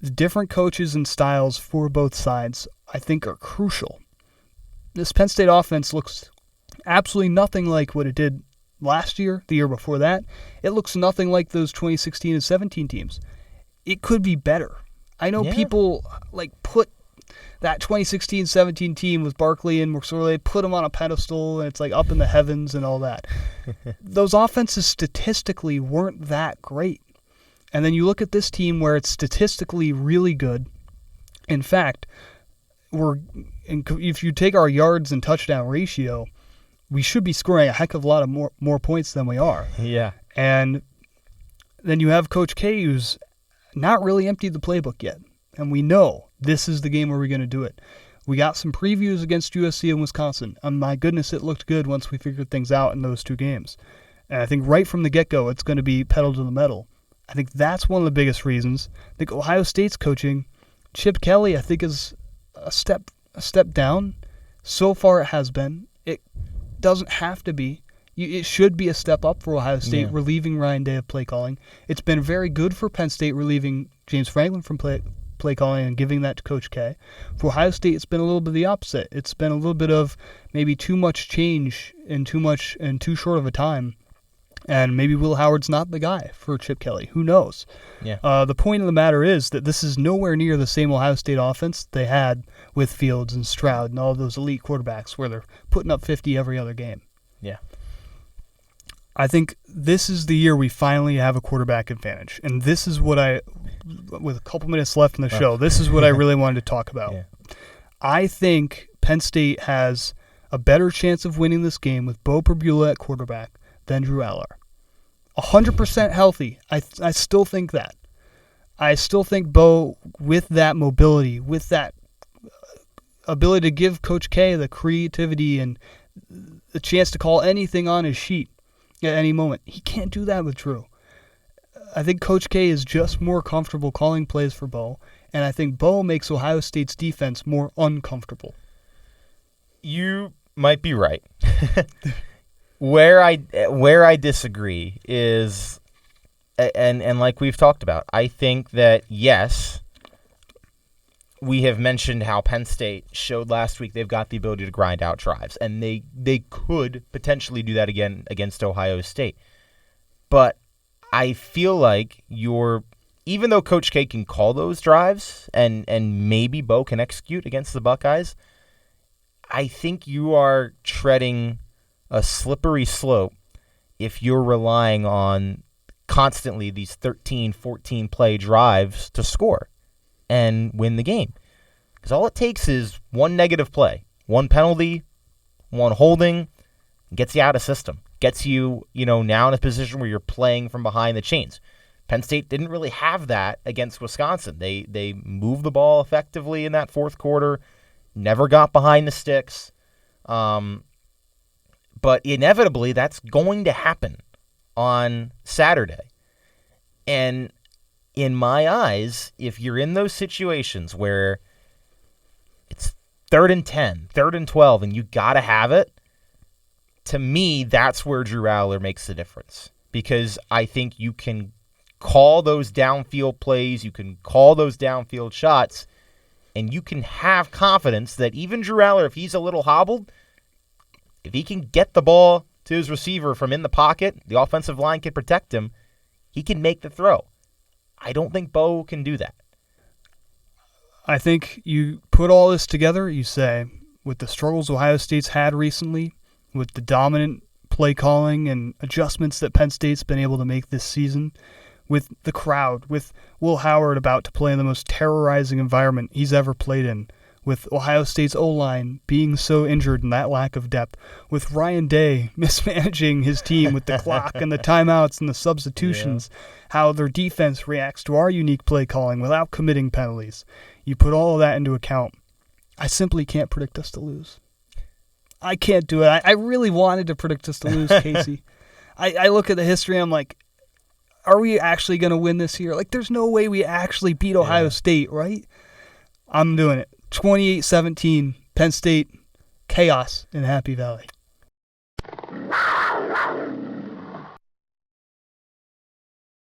the different coaches and styles for both sides, I think, are crucial. This Penn State offense looks absolutely nothing like what it did last year, the year before that. It looks nothing like those 2016 and 17 teams. It could be better. I know people put that 2016-17 team with Barkley and McSorley, put them on a pedestal, and it's up in the heavens and all that. Those offenses statistically weren't that great. And then you look at this team where it's statistically really good. In fact, if you take our yards and touchdown ratio, we should be scoring a heck of a lot of more points than we are. Yeah. And then you have Coach K, who's not really emptied the playbook yet. And we know this is the game where we're going to do it. We got some previews against USC and Wisconsin. And my goodness, it looked good once we figured things out in those two games. And I think right from the get-go, it's going to be pedal to the metal. I think that's one of the biggest reasons. I think Ohio State's coaching, Chip Kelly, I think is a step down. So far it has been. It doesn't have to be. It should be a step up for Ohio State, relieving Ryan Day of play calling. It's been very good for Penn State relieving James Franklin from play calling and giving that to Coach K. For Ohio State, it's been a little bit of the opposite. It's been a little bit of maybe too much change in too short of a time. And maybe Will Howard's not the guy for Chip Kelly. Who knows? Yeah. The point of the matter is that this is nowhere near the same Ohio State offense they had with Fields and Stroud and all those elite quarterbacks where they're putting up 50 every other game. Yeah. I think this is the year we finally have a quarterback advantage. And this is what with a couple minutes left in the show, this is what I really wanted to talk about. Yeah. I think Penn State has a better chance of winning this game with Bo Perbula at quarterback than Drew Aller. 100% healthy. I still think that. I still think Bo, with that mobility, with that ability to give Coach K the creativity and the chance to call anything on his sheet at any moment, he can't do that with Drew. I think Coach K is just more comfortable calling plays for Bo, and I think Bo makes Ohio State's defense more uncomfortable. You might be right. Where I disagree is, and like we've talked about, I think that, yes, we have mentioned how Penn State showed last week they've got the ability to grind out drives, and they could potentially do that again against Ohio State. But I feel like even though Coach K can call those drives and maybe Bo can execute against the Buckeyes, I think you are treading a slippery slope if you're relying on constantly these 13, 14 play drives to score and win the game. Because all it takes is one negative play, one penalty, one holding, gets you out of system, gets you, now in a position where you're playing from behind the chains. Penn State didn't really have that against Wisconsin. They moved the ball effectively in that fourth quarter, never got behind the sticks. But inevitably, that's going to happen on Saturday. And in my eyes, if you're in those situations where it's 3rd and 10, 3rd and 12, and you got to have it, to me, that's where Drew Aller makes the difference. Because I think you can call those downfield plays, you can call those downfield shots, and you can have confidence that even Drew Aller, if he's a little hobbled, if he can get the ball to his receiver from in the pocket, the offensive line can protect him, he can make the throw. I don't think Bo can do that. I think you put all this together, you say, with the struggles Ohio State's had recently, with the dominant play calling and adjustments that Penn State's been able to make this season, with the crowd, with Will Howard about to play in the most terrorizing environment he's ever played in, with Ohio State's O-line being so injured and that lack of depth, with Ryan Day mismanaging his team with the clock and the timeouts and the substitutions, how their defense reacts to our unique play calling without committing penalties. You put all of that into account. I simply can't predict us to lose. I can't do it. I really wanted to predict us to lose, Casey. I look at the history, I'm like, are we actually going to win this year? There's no way we actually beat Ohio State, right? I'm doing it. 28-17, Penn State, chaos in Happy Valley.